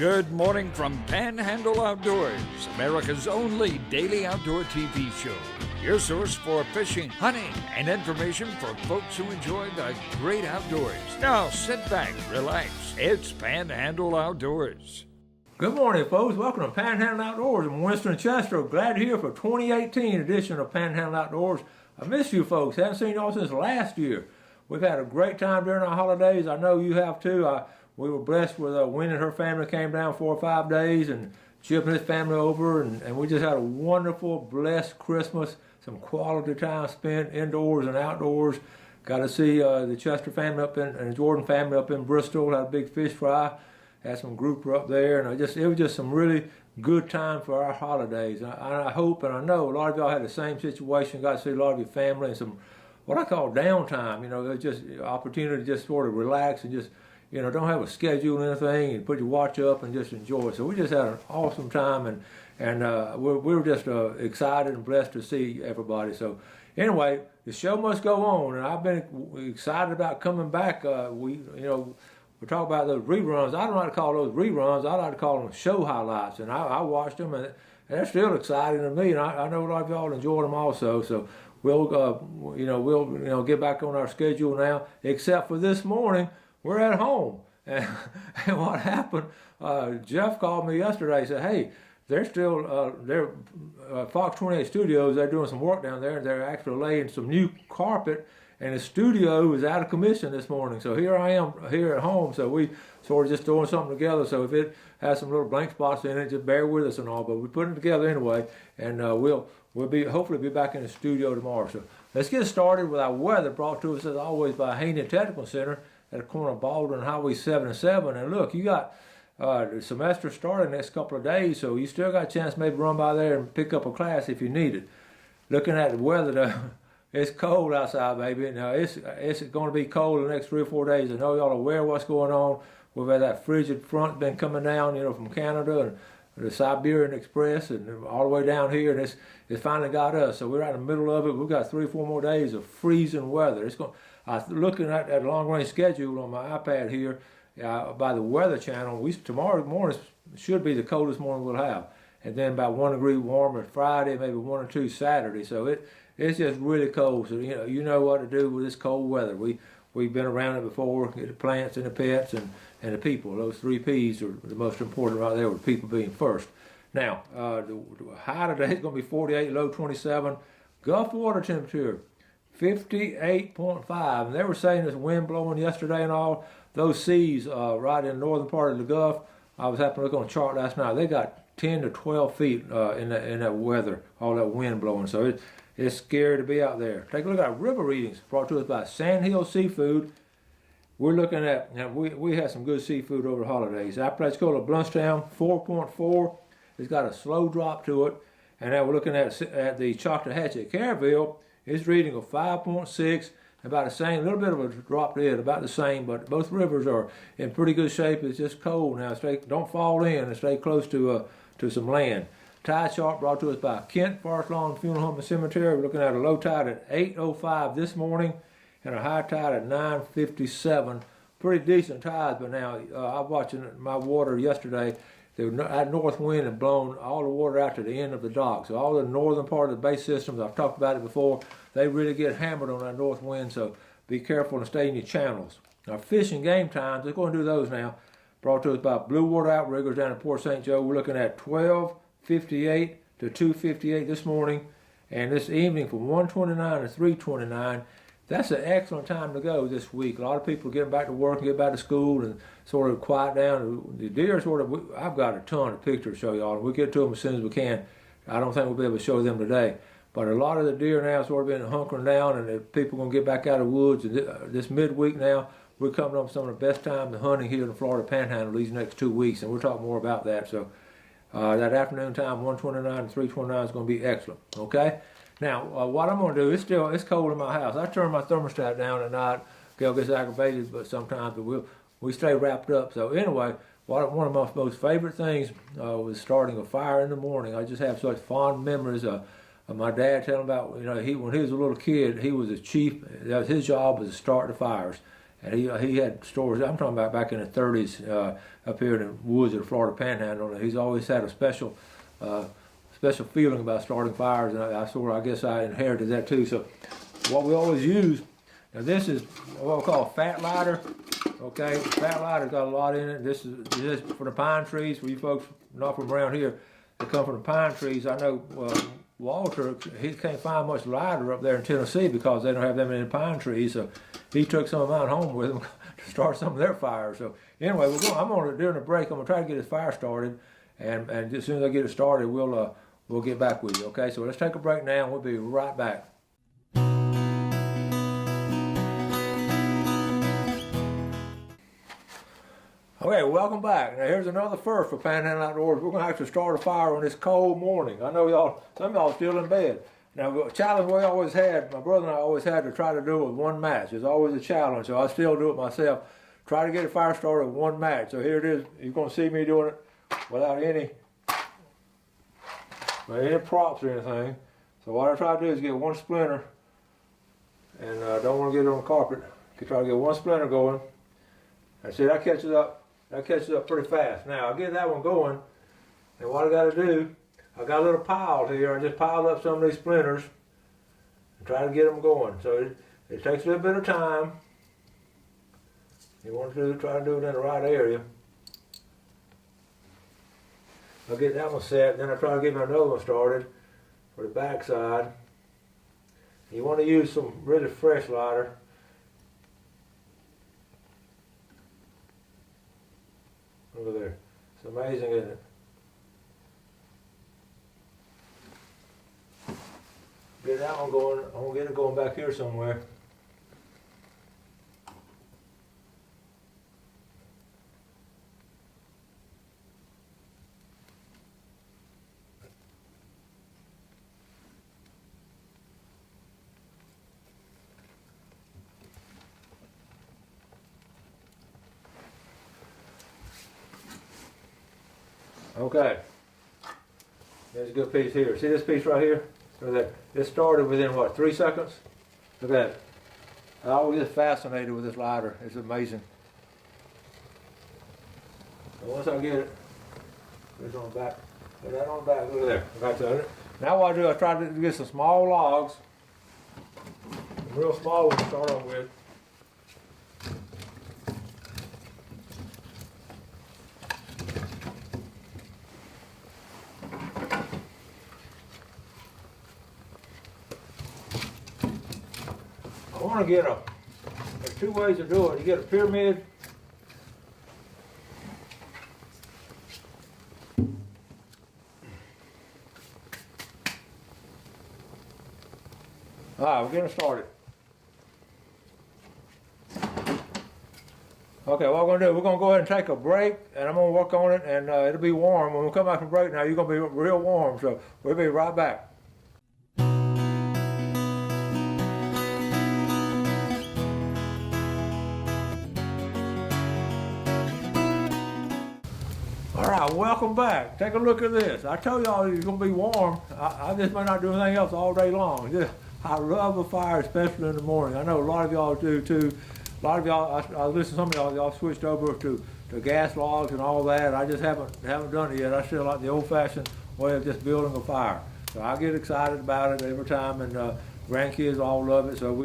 Good morning from Panhandle Outdoors, America's only daily outdoor TV show. Your source for fishing, hunting, and information for folks who enjoy the great outdoors. Now sit back, relax. It's Panhandle Outdoors. Good morning, folks. Welcome to Panhandle Outdoors. I'm Winston Chester. Glad you're here for 2018 edition of Panhandle Outdoors. I miss you folks. Haven't seen y'all since last year. We've had a great time during our holidays. I know you have too. We were blessed with Wynn and her family came down 4 or 5 days, and Chip and his family over, and we just had a wonderful, blessed Christmas. Some quality time spent indoors and outdoors. Got to see the Chester family and the Jordan family up in Bristol. Had a big fish fry. Had some group up there, and it was just some really good time for our holidays. I hope and I know a lot of y'all had the same situation. Got to see a lot of your family and some what I call downtime. You know, it's just opportunity to just sort of relax and just, you know, don't have a schedule or anything, and put your watch up and just enjoy. So we just had an awesome time, and we were just excited and blessed to see everybody. So anyway, the show must go on, and I've been excited about coming back. We talk about those reruns. I don't like to call those reruns. I like to call them show highlights, and I watched them, and they're still exciting to me, and I know a lot of y'all enjoy them also. So we'll get back on our schedule now, except for this morning. We're at home, and what happened, Jeff called me yesterday and said, hey, they're still, Fox 28 Studios, they're doing some work down there, and they're actually laying some new carpet, and the studio is out of commission this morning. So here I am here at home, so we sort of just throwing something together. So if it has some little blank spots in it, just bear with us and all, but we're putting it together anyway, and we'll hopefully be back in the studio tomorrow. So let's get started with our weather, brought to us as always by Haney Technical Center at the corner of Baldwin and Highway 77. And look, you got the semester starting next couple of days, so you still got a chance to maybe run by there and pick up a class if you need it. Looking at the weather, though, it's cold outside, baby. Now, it's going to be cold the next 3 or 4 days. I know y'all are aware of what's going on. We've had that frigid front been coming down, you know, from Canada and the Siberian Express and all the way down here, and it's finally got us. So we're right in the middle of it. We've got 3 or 4 more days of freezing weather. It's going. Looking at that long-range schedule on my iPad here by the Weather Channel, tomorrow morning should be the coldest morning we'll have, and then about 1 degree warmer Friday, maybe 1 or 2 Saturday. So it's just really cold. So you know what to do with this cold weather. We've been around it before. The plants and the pets and the people. Those 3 P's are the most important right there, with people being first. Now the high today is going to be 48, low 27. Gulf water temperature 58.5, and they were saying this wind blowing yesterday and all. Those seas right in the northern part of the Gulf, I was happening to look on a chart last night, they got 10 to 12 feet in that weather, all that wind blowing. So it's scary to be out there. Take a look at river readings brought to us by Sandhill Seafood. We're looking at, we had some good seafood over the holidays. Apalachicola Bluntstown, 4.4. It's got a slow drop to it. And now we're looking at the Choctahatchee Careville. It's reading a 5.6, about the same, a little bit of a drop there, about the same, but both rivers are in pretty good shape. It's just cold now. Don't fall in and stay close to some land. Tide chart brought to us by Kent Forest Lawn Funeral Home and Cemetery. We're looking at a low tide at 8:05 this morning and a high tide at 9:57. Pretty decent tides, but now I was watching my water yesterday. That north wind had blown all the water out to the end of the dock. So all the northern part of the bay systems, I've talked about it before, they really get hammered on that north wind, so be careful and stay in your channels. Now, fishing game times, let's go and do those now. Brought to us by Blue Water Outriggers down at Port St. Joe. We're looking at 12:58 to 2:58 this morning, and this evening from 1:29 to 3:29. That's an excellent time to go this week. A lot of people are getting back to work and get back to school and sort of quiet down. The deer I've got a ton of pictures to show y'all, and we'll get to them as soon as we can. I don't think we'll be able to show them today. But a lot of the deer now sort of been hunkering down, and the people are going to get back out of the woods. And this midweek now, we're coming up with some of the best times of hunting here in the Florida Panhandle these next 2 weeks, and we'll talk more about that. So that afternoon time, 1:29 to 3:29 is going to be excellent, okay? Now, what I'm going to do, it's cold in my house. I turn my thermostat down at night. Gail gets aggravated, but sometimes we stay wrapped up. So anyway, one of my most favorite things was starting a fire in the morning. I just have such fond memories of my dad telling about, when he was a little kid, he was a chief. That was his job, was to start the fires. And he had stories. I'm talking about back in the 30s, up here in the woods of the Florida Panhandle. And he's always had a special feeling about starting fires, and I guess I inherited that too. So what we always use, now this is what we call a fat lighter. Okay, fat lighter's got a lot in it. This is for the pine trees. For you folks not from around here, they come from the pine trees. I know Walter, he can't find much lighter up there in Tennessee because they don't have that many pine trees. So he took some of mine home with him to start some of their fires. So anyway, during the break, I'm gonna try to get this fire started, and as soon as I get it started, we'll get back with you. Okay, so let's take a break now, and we'll be right back. Okay, welcome back. Now here's another first for Panhandle Outdoors. We're going to have to start a fire on this cold morning. I know some of y'all are still in bed. Now the challenge we always had, my brother and I always had to try to do it with one match. It's always a challenge, so I still do it myself. Try to get a fire started with one match. So here it is. You're going to see me doing it without any props or anything. So what I try to do is get one splinter, and I don't want to get it on the carpet. I try to get one splinter going. And see, that catches up pretty fast. Now, I'll get that one going, and what I got to do, I got a little pile here. I just piled up some of these splinters and try to get them going. So it takes a little bit of time. You want to try to do it in the right area. I'll get that one set, then I try to get another one started for the back side. You want to use some really fresh lighter. Over there. It's amazing, isn't it? Get that one going. I'm going to get it going back here somewhere. Okay, there's a good piece here. See this piece right here? Look at that. It started within what, 3 seconds? Look at that. I always get fascinated with this lighter. It's amazing. So once I get it, put it on the back. Put that on the back. Look at there. Back to it. Now what I do, I try to get some small logs, some real small ones to start on with. I want to get there's two ways to do it. You get a pyramid. All right, we're getting started. Okay, what we're going to do, we're going to go ahead and take a break, and I'm going to work on it, and it'll be warm. When we come back from break now, you're going to be real warm, so we'll be right back. Alright, welcome back. Take a look at this. I told y'all it's going to be warm. I just may not do anything else all day long. I love a fire, especially in the morning. I know a lot of y'all do too. A lot of y'all, I listen to some of y'all switched over to gas logs and all that. I just haven't done it yet. I still like the old-fashioned way of just building a fire. So I get excited about it every time, and grandkids all love it. So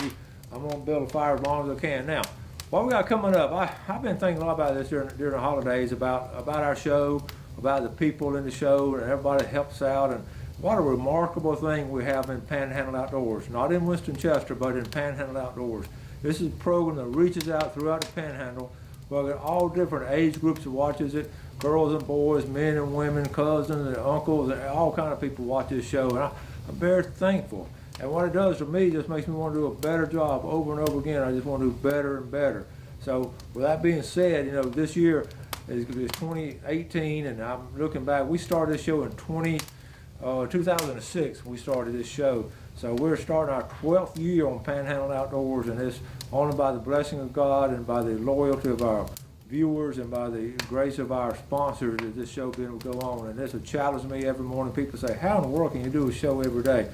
I'm going to build a fire as long as I can. Now, what we got coming up, I've been thinking a lot about this during the holidays, about our show, about the people in the show, and everybody that helps out, and what a remarkable thing we have in Panhandle Outdoors. Not in Winston-Chester, but in Panhandle Outdoors. This is a program that reaches out throughout the Panhandle. We've got all different age groups that watches it, girls and boys, men and women, cousins and uncles, and all kind of people watch this show, and I'm very thankful. And what it does for me just makes me want to do a better job over and over again. I just want to do better and better. So with that being said, this year is 2018, and I'm looking back. We started this show in 2006. We started this show. So we're starting our 12th year on Panhandle Outdoors, and it's only by the blessing of God and by the loyalty of our viewers and by the grace of our sponsors that this show can go on. And this will challenge me every morning. People say, how in the world can you do a show every day?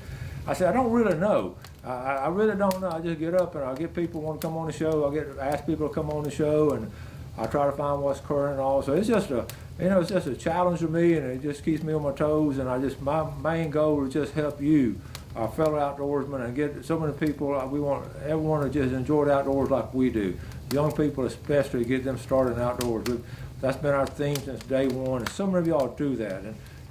I said, I don't really know. I really don't know. I just get up and I get people want to come on the show. I ask people to come on the show, and I try to find what's current and all. So it's just it's just a challenge to me, and it just keeps me on my toes. And my main goal is just help you, our fellow outdoorsmen, and get so many people. We want everyone to just enjoy the outdoors like we do. Young people especially, get them started in outdoors. That's been our theme since day one, and so many of y'all do that,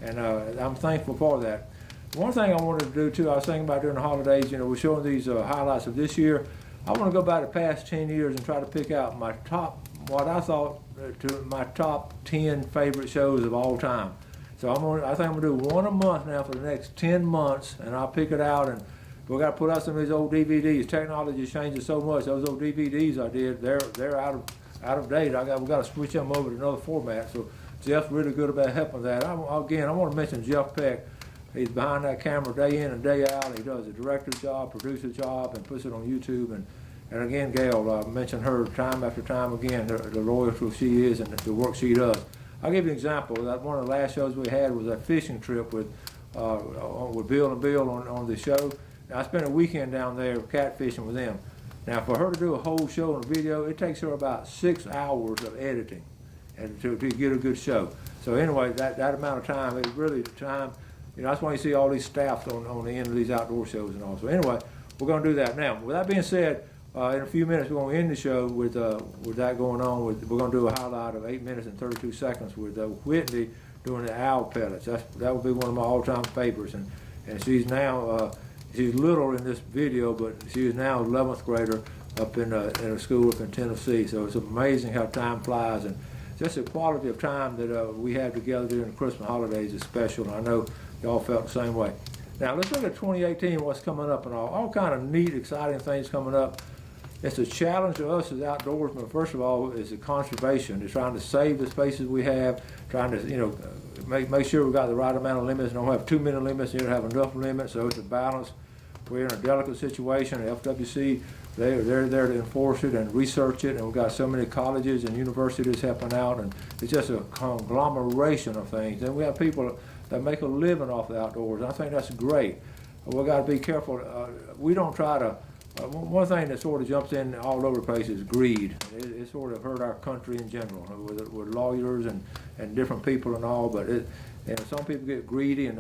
and I'm thankful for that. One thing I wanted to do too, I was thinking about during the holidays, we're showing these highlights of this year. I want to go back the past 10 years and try to pick out my what I thought to my top 10 favorite shows of all time. So I think I'm gonna do one a month now for the next 10 months, and I'll pick it out. And we got to put out some of these old DVDs. Technology is changing so much. Those old DVDs I did, they're out of date. We got to switch them over to another format. So Jeff's really good about helping that. I want to mention Jeff Peck. He's behind that camera day in and day out. He does a director's job, producer's job, and puts it on YouTube. And again, Gail, I mentioned her time after time again, the loyalty she is and the work she does. I'll give you an example. One of the last shows we had was a fishing trip with Bill and Bill on the show. Now, I spent a weekend down there catfishing with them. Now, for her to do a whole show on a video, it takes her about 6 hours of editing and to get a good show. So anyway, that amount of time, it's really time. That's why you see all these staffs on the end of these outdoor shows and all. So anyway, we're going to do that. Now, with that being said, in a few minutes we're going to end the show with that going on. We're going to do a highlight of 8 minutes and 32 seconds with Whitney doing the owl pellets. That would be one of my all-time favorites. And she's now she's little in this video, but she is now 11th grader up in a school up in Tennessee. So it's amazing how time flies, and just the quality of time that we have together during the Christmas holidays is special. And I know y'all felt the same way. Now let's look at 2018, what's coming up and all kind of neat, exciting things coming up. It's a challenge to us as outdoorsmen. First of all, is the conservation. It's trying to save the spaces we have, trying to make sure we've got the right amount of limits. Don't have too many limits. You don't have enough limits, so it's a balance. We're in a delicate situation. FWC, they're there to enforce it and research it, and we've got so many colleges and universities helping out, and it's just a conglomeration of things. And we have people that make a living off the outdoors. I think that's great. We've got to be careful. We don't try to. One thing that sort of jumps in all over the place is greed. It sort of hurt our country in general with lawyers and different people and all. But some people get greedy, and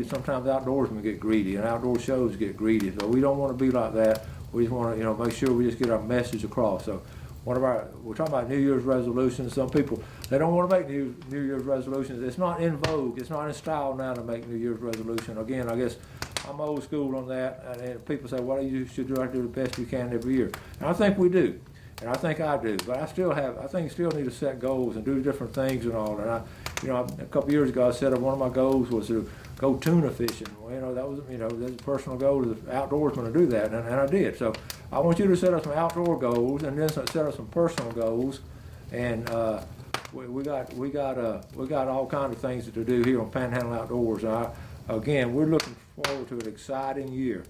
sometimes outdoorsmen get greedy, and outdoor shows get greedy. So we don't want to be like that. We just want to make sure we just get our message across. So we're talking about New Year's resolutions. Some people, they don't want to make New Year's resolutions. It's not in vogue. It's not in style now to make New Year's resolution. Again, I guess I'm old school on that, and people say, well, you should try to do the best you can every year. And I think we do, and I think I do, but I think you still need to set goals and do different things and all. And a couple years ago, I said one of my goals was to go tuna fishing. Well, that's a personal goal as an outdoorsman to do that, and I did. So I want you to set up some outdoor goals, and then set up some personal goals, and we got all kinds of things to do here on Panhandle Outdoors. Again, we're looking forward to an exciting year.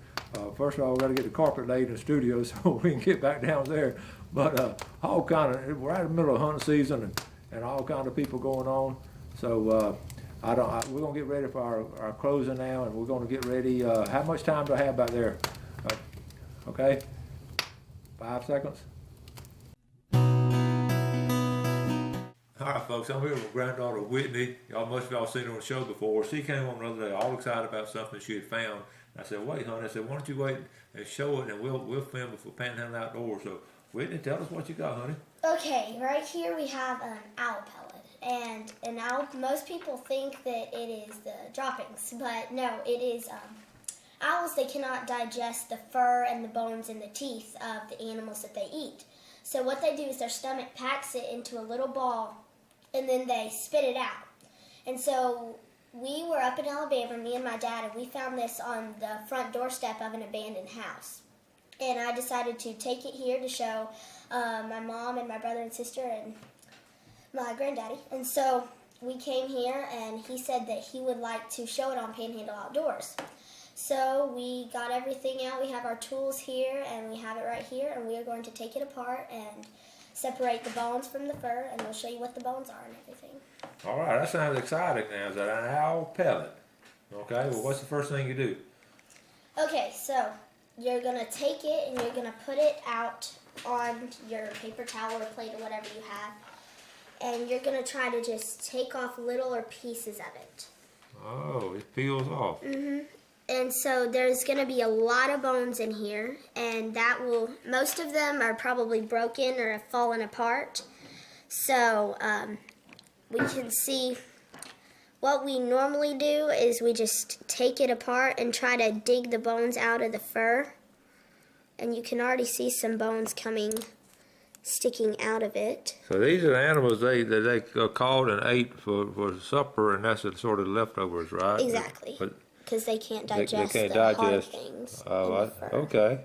First of all, we've got to get the carpet laid in the studio so we can get back down there. But we're right in the middle of hunting season and all kind of people going on. So we're going to get ready for our closing now, and we're going to get ready. How much time do I have back there? Okay, 5 seconds. All right, folks, I'm here with my granddaughter Whitney. Y'all must have all seen her on the show before. She came on the other day all excited about something she had found. I said, wait, honey. I said, why don't you wait and show it, and we'll film it for Panhandle Outdoors. So, Whitney, tell us what you got, honey. Okay, right here we have an owl pellet. And an owl, most people think that it is the droppings, but no, it is owls. They cannot digest the fur and the bones and the teeth of the animals that they eat. So what they do is their stomach packs it into a little ball, and then they spit it out. And so we were up in Alabama, me and my dad, and we found this on the front doorstep of an abandoned house. And I decided to take it here to show my mom and my brother and sister and my granddaddy. And so we came here, and he said that he would like to show it on Panhandle Outdoors. So we got everything out. We have our tools here, and we have it right here, and we are going to take it apart and separate the bones from the fur, and we'll show you what the bones are and everything. All right, that sounds exciting now. Is that an owl pellet? Okay, well, what's the first thing you do? Okay, so you're going to take it and you're going to put it out on your paper towel or plate or whatever you have. And you're going to try to just take off littler pieces of it. Oh, it peels off. And so there's going to be a lot of bones in here, and most of them are probably broken or have fallen apart. So we can see what we normally do is we just take it apart and try to dig the bones out of the fur. And you can already see some bones sticking out of it. So these are the animals they caught and ate for supper, and that's the sort of leftovers, right? Exactly. Because they can't digest they can't the hard digest. things in Oh, the fur. okay.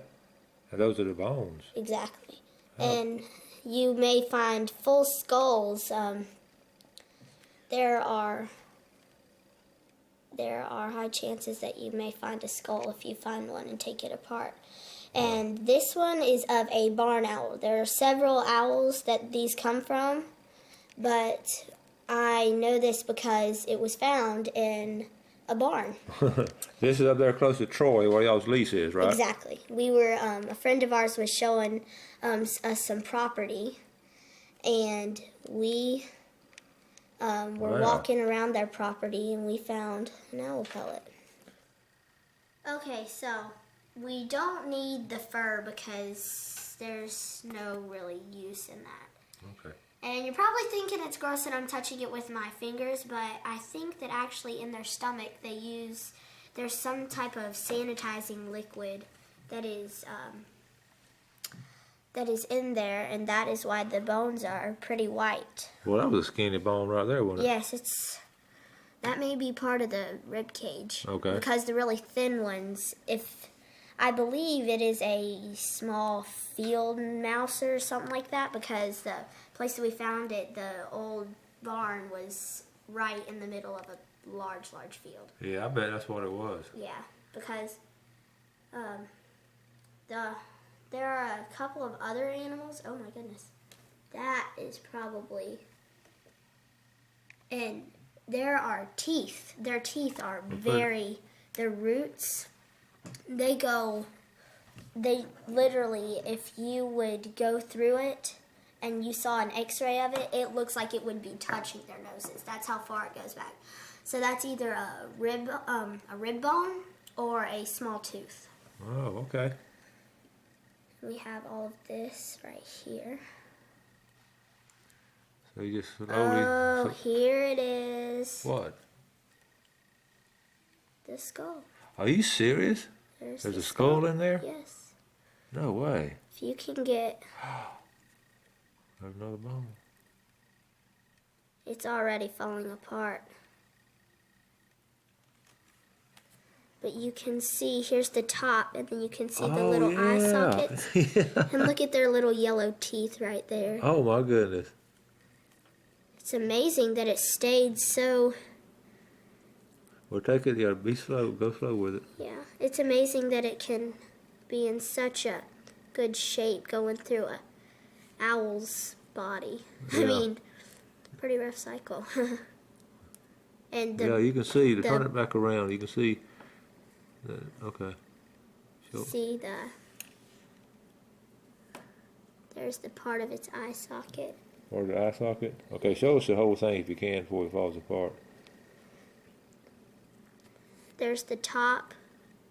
And those are the bones. Exactly. Oh. And you may find full skulls. There are high chances that you may find a skull if you find one and take it apart. And this one is of a barn owl. There are several owls that these come from, but I know this because it was found in a barn. This is up there close to Troy, where y'all's lease is, right? Exactly. We were, a friend of ours was showing us some property, and we were walking around their property, and we found an owl pellet. Okay, so we don't need the fur because there's no really use in that. Okay. And you're probably thinking it's gross that I'm touching it with my fingers, but I think that actually in their stomach there's some type of sanitizing liquid that is in there, and that is why the bones are pretty white. Well, that was a skinny bone right there, wasn't it? Yes, that may be part of the rib cage. Okay. Because the really thin ones, I believe it is a small field mouse or something like that, because the place that we found it, the old barn, was right in the middle of a large field. Yeah, I bet that's what it was. Yeah, because there are a couple of other animals. Oh my goodness. That is probably... And there are teeth. Their teeth are their roots, they literally, if you would go through it and you saw an x-ray of it, it looks like it would be touching their noses. That's how far it goes back. So that's either a rib bone or a small tooth. Oh, okay. We have all of this right here. So you just slowly... Oh, here it is. What? The skull. Are you serious? There's a the skull in there? Yes. No way. If you can get... There's another bone. It's already falling apart. But you can see, here's the top, and then you can see the little eye sockets. Yeah. And look at their little yellow teeth right there. Oh my goodness. It's amazing that it stayed so... Well, take it, yeah, be slow, go slow with it. Yeah, it's amazing that it can be in such a good shape going through a owl's body. Yeah. I mean, pretty rough cycle. And yeah, you can see, to turn it back around, you can see, okay. Sure. See there's the part of its eye socket. Or the eye socket? Okay, show us the whole thing if you can before it falls apart. There's the top,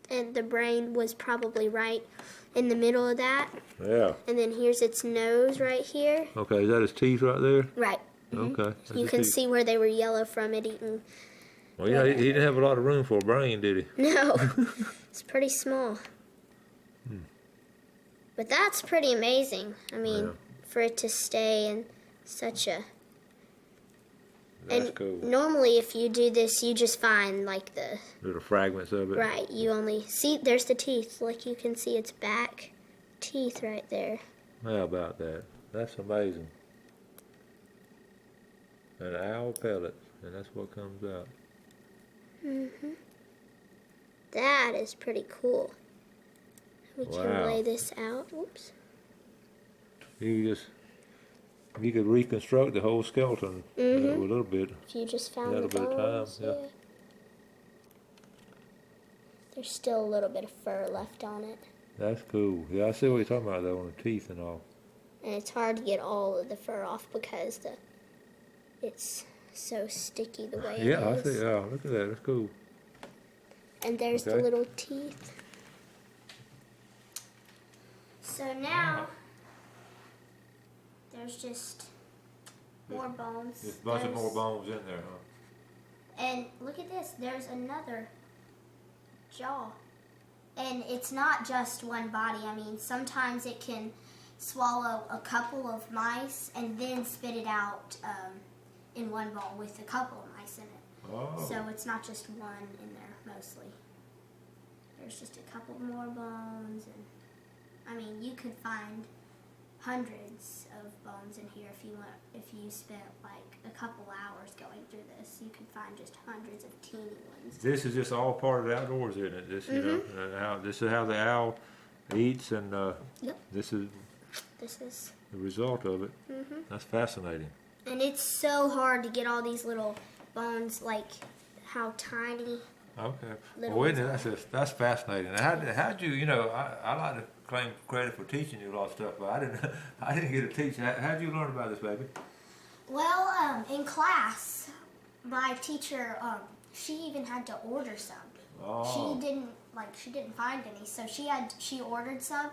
and the brain was probably right in the middle of that. Yeah. And then here's its nose right here. Okay, is that his teeth right there? Right. Okay. You can see where they were yellow from it eating. Well, yeah, he didn't have a lot of room for a brain, did he? No, it's pretty small. But that's pretty amazing. I mean, for it to stay in such a... That's cool. Normally, if you do this, you just find like the... Little fragments of it. Right, you only see, there's the teeth. Like you can see its back teeth right there. How about that? That's amazing. An owl pellet, and that's what comes out. That is pretty cool. We can Wow. lay this out. Whoops. You could reconstruct the whole skeleton a little bit. If you just found A little the bit of bones, time, yeah. there's still a little bit of fur left on it. That's cool. Yeah, I see what you're talking about though, on the teeth and all. And it's hard to get all of the fur off because it's so sticky the way it is. Yeah, I see. Yeah, look at that. That's cool. And there's the Okay. little teeth. So now there's just more bones. Just a bunch of more There's- bones in there, huh? And look at this, there's another jaw. And it's not just one body. I mean, sometimes it can swallow a couple of mice and then spit it out in one bowl with a couple of mice in it. Oh. So it's not just one in there mostly. There's just a couple more bones, and I mean, you could find hundreds of bones in here if you want. If you spent like a couple hours going through this, you could find just hundreds of teeny ones. This is just all part of the outdoors, isn't it? This, you know, and how this is how the owl eats, and Yep. this is This is, the result of it. That's fascinating. and it's so hard to get all these little bones, like how tiny. Okay. Little Well, ones that's fascinating. How'd you, you know, I like to claim credit for teaching you a lot of stuff, but I didn't get to teach. How'd you learn about this, baby? Well, in class, my teacher, she even had to order some. Oh. She didn't find any, so she ordered some,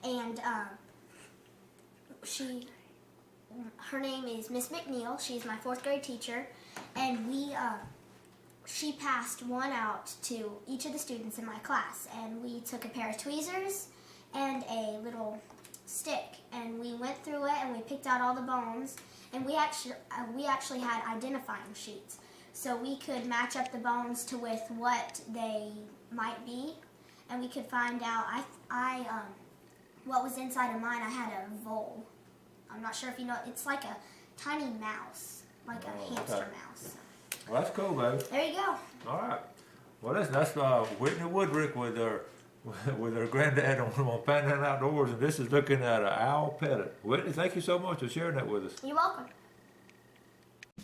and her name is Miss McNeil. She's my 4th grade teacher, and she passed one out to each of the students in my class, and we took a pair of tweezers and a little stick, and we went through it and we picked out all the bones, and we actually had identifying sheets, so we could match up the bones to with what they might be, and we could find out. What was inside of mine, I had a vole. I'm not sure if you know. It's like a tiny mouse, like a hamster mouse. Well, that's cool, baby. There you go. All right. Well, that's Whitney Woodrick with her granddad on Panhandle Outdoors, and this is looking at an owl pellet. Whitney, thank you so much for sharing that with us. You're welcome.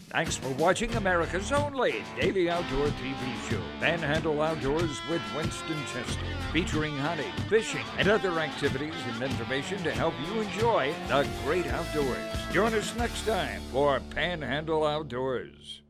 Thanks for watching America's only daily outdoor TV show, Panhandle Outdoors with Winston Chester, featuring hunting, fishing, and other activities and information to help you enjoy the great outdoors. Join us next time for Panhandle Outdoors.